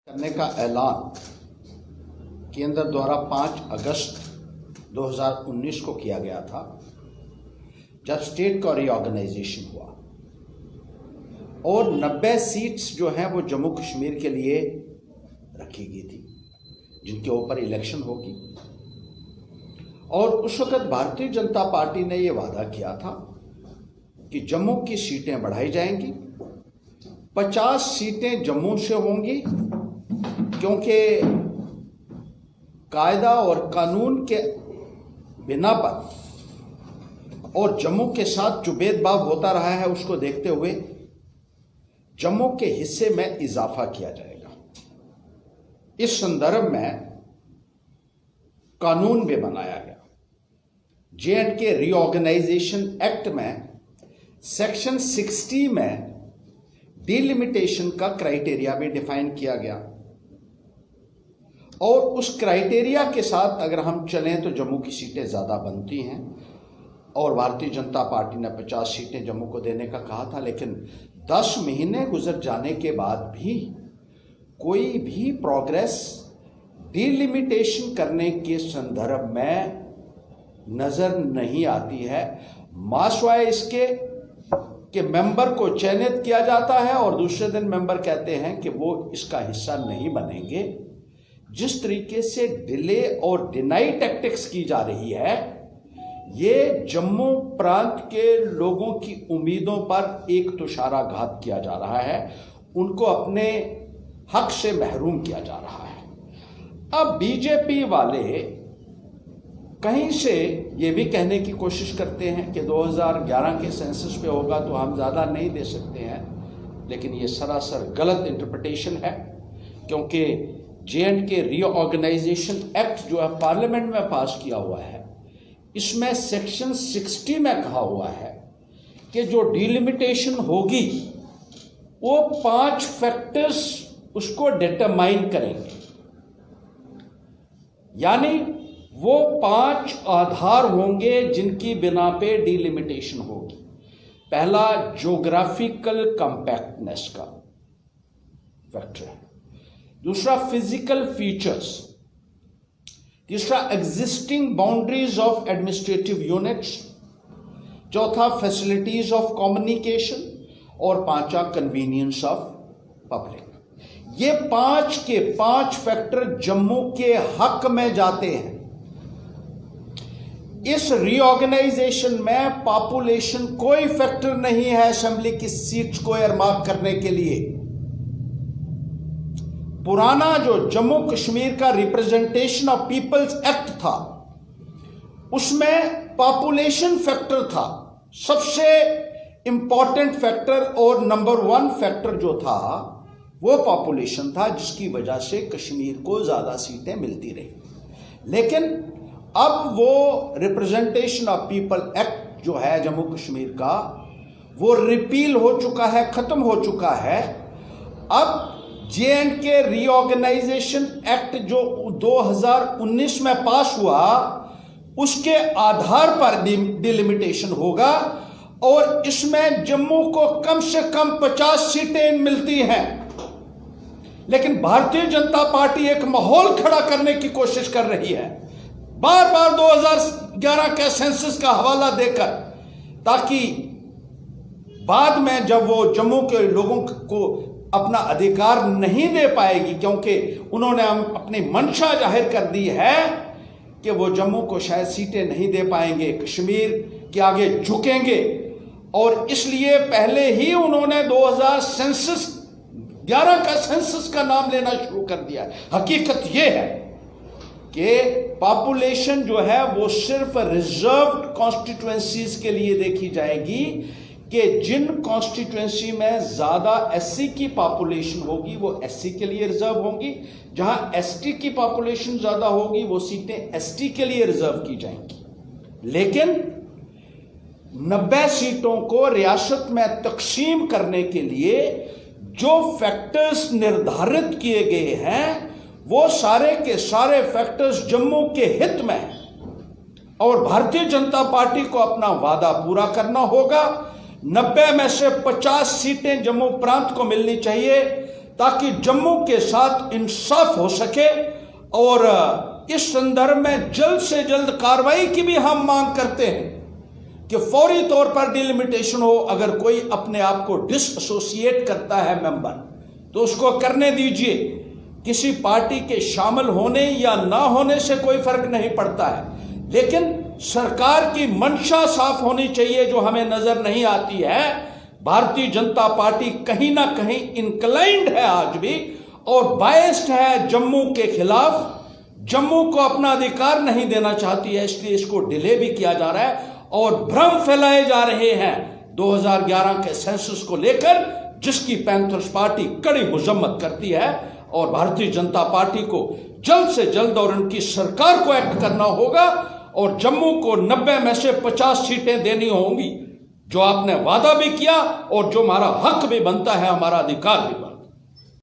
करने का ऐलान केंद्र द्वारा 5 अगस्त 2019 को किया गया था, जब स्टेट का रीऑर्गेनाइजेशन हुआ और 90 सीट्स जो हैं वो जम्मू कश्मीर के लिए रखी गई थी, जिनके ऊपर इलेक्शन होगी। और उस वक्त भारतीय जनता पार्टी ने ये वादा किया था कि जम्मू की सीटें बढ़ाई जाएंगी, 50 सीटें जम्मू से होंगी, क्योंकि कायदा और कानून के बिना पर और जम्मू के साथ जो भेदभाव होता रहा है उसको देखते हुए जम्मू के हिस्से में इजाफा किया जाएगा। इस संदर्भ में कानून भी बनाया गया। J&K रीऑर्गेनाइजेशन एक्ट में सेक्शन 60 में डिलिमिटेशन का क्राइटेरिया भी डिफाइन किया गया और उस क्राइटेरिया के साथ अगर हम चलें तो जम्मू की सीटें ज़्यादा बनती हैं और भारतीय जनता पार्टी ने 50 सीटें जम्मू को देने का कहा था। लेकिन 10 महीने गुजर जाने के बाद भी कोई भी प्रोग्रेस डिलिमिटेशन करने के संदर्भ में नज़र नहीं आती है। मासवाए इसके कि मेंबर को चयनित किया जाता है और दूसरे दिन मेंबर कहते हैं कि वो इसका हिस्सा नहीं बनेंगे। जिस तरीके से डिले और डिनाई टैक्टिक्स की जा रही है, ये जम्मू प्रांत के लोगों की उम्मीदों पर एक तुषाराघात किया जा रहा है, उनको अपने हक से महरूम किया जा रहा है। अब बीजेपी वाले कहीं से ये भी कहने की कोशिश करते हैं कि 2011 के सेंसस पे होगा तो हम ज़्यादा नहीं दे सकते हैं, लेकिन ये सरासर गलत इंटरप्रिटेशन है, क्योंकि J&K रीऑर्गेनाइजेशन एक्ट जो है पार्लियामेंट में पास किया हुआ है, इसमें सेक्शन 60 में कहा हुआ है कि जो डिलिमिटेशन होगी वो 5 फैक्टर्स उसको डिटरमाइन करेंगे, यानी वो 5 आधार होंगे जिनकी बिना पे डिलिमिटेशन होगी। पहला ज्योग्राफिकल कंपैक्टनेस का फैक्टर है, दूसरा फिजिकल फीचर्स, तीसरा existing boundaries of administrative units, चौथा फैसिलिटीज ऑफ कम्युनिकेशन और पांचवा कन्वीनियंस ऑफ पब्लिक। ये 5 के 5 फैक्टर जम्मू के हक में जाते हैं। इस रीऑर्गेनाइजेशन में पॉपुलेशन कोई फैक्टर नहीं है असेंबली की सीट्स को एयरमार्क करने के लिए। पुराना जो जम्मू कश्मीर का रिप्रेजेंटेशन ऑफ पीपल्स एक्ट था, उसमें पॉपुलेशन फैक्टर था सबसे इंपॉर्टेंट फैक्टर, और नंबर 1 फैक्टर जो था वो पॉपुलेशन था, जिसकी वजह से कश्मीर को ज्यादा सीटें मिलती रही। लेकिन अब वो रिप्रेजेंटेशन ऑफ पीपल एक्ट जो है जम्मू कश्मीर का, वो रिपील हो चुका है, खत्म हो चुका है। अब J&K रीऑर्गेनाइजेशन एक्ट जो 2019 में पास हुआ, उसके आधार पर डिलिमिटेशन होगा और इसमें जम्मू को कम से कम 50 सीटें मिलती हैं। लेकिन भारतीय जनता पार्टी एक माहौल खड़ा करने की कोशिश कर रही है, बार बार 2011 के सेंसस का हवाला देकर, ताकि बाद में जब वो जम्मू के लोगों को अपना अधिकार नहीं दे पाएगी, क्योंकि उन्होंने अपनी मंशा जाहिर कर दी है कि वो जम्मू को शायद सीटें नहीं दे पाएंगे, कश्मीर के आगे झुकेंगे, और इसलिए पहले ही उन्होंने 2011 का सेंसस का नाम लेना शुरू कर दिया। हकीकत ये है कि पॉपुलेशन जो है वो सिर्फ रिजर्व्ड कॉन्स्टिट्यूएंसीज के लिए देखी जाएगी, कि जिन कॉन्स्टिट्यूएंसी में ज्यादा एससी की पॉपुलेशन होगी वो एससी के लिए रिजर्व होंगी, जहां एसटी की पॉपुलेशन ज्यादा होगी वो सीटें एसटी के लिए रिजर्व की जाएंगी। लेकिन 90 सीटों को रियासत में तकसीम करने के लिए जो फैक्टर्स निर्धारित किए गए हैं, वो सारे के सारे फैक्टर्स जम्मू के हित में हैं और भारतीय जनता पार्टी को अपना वादा पूरा करना होगा। 90 में से 50 सीटें जम्मू प्रांत को मिलनी चाहिए, ताकि जम्मू के साथ इंसाफ हो सके। और इस संदर्भ में जल्द से जल्द कार्रवाई की भी हम मांग करते हैं कि फौरी तौर पर डिलिमिटेशन हो। अगर कोई अपने आप को डिसएसोसिएट करता है मेंबर, तो उसको करने दीजिए। किसी पार्टी के शामिल होने या ना होने से कोई फर्क नहीं पड़ता है, लेकिन सरकार की मंशा साफ होनी चाहिए, जो हमें नजर नहीं आती है। भारतीय जनता पार्टी कहीं ना कहीं इंक्लाइंड है आज भी और बायस्ड है जम्मू के खिलाफ। जम्मू को अपना अधिकार नहीं देना चाहती है, इसलिए इसको डिले भी किया जा रहा है और भ्रम फैलाए जा रहे हैं 2011 के सेंसस को लेकर, जिसकी पैंथर्स पार्टी कड़ी मजम्मत करती है। और भारतीय जनता पार्टी को जल्द से जल्द और उनकी सरकार को एक्ट करना होगा और जम्मू को 90 में से 50 सीटें देनी होंगी, जो आपने वादा भी किया और जो हमारा हक भी बनता है, हमारा अधिकार भी बनता है।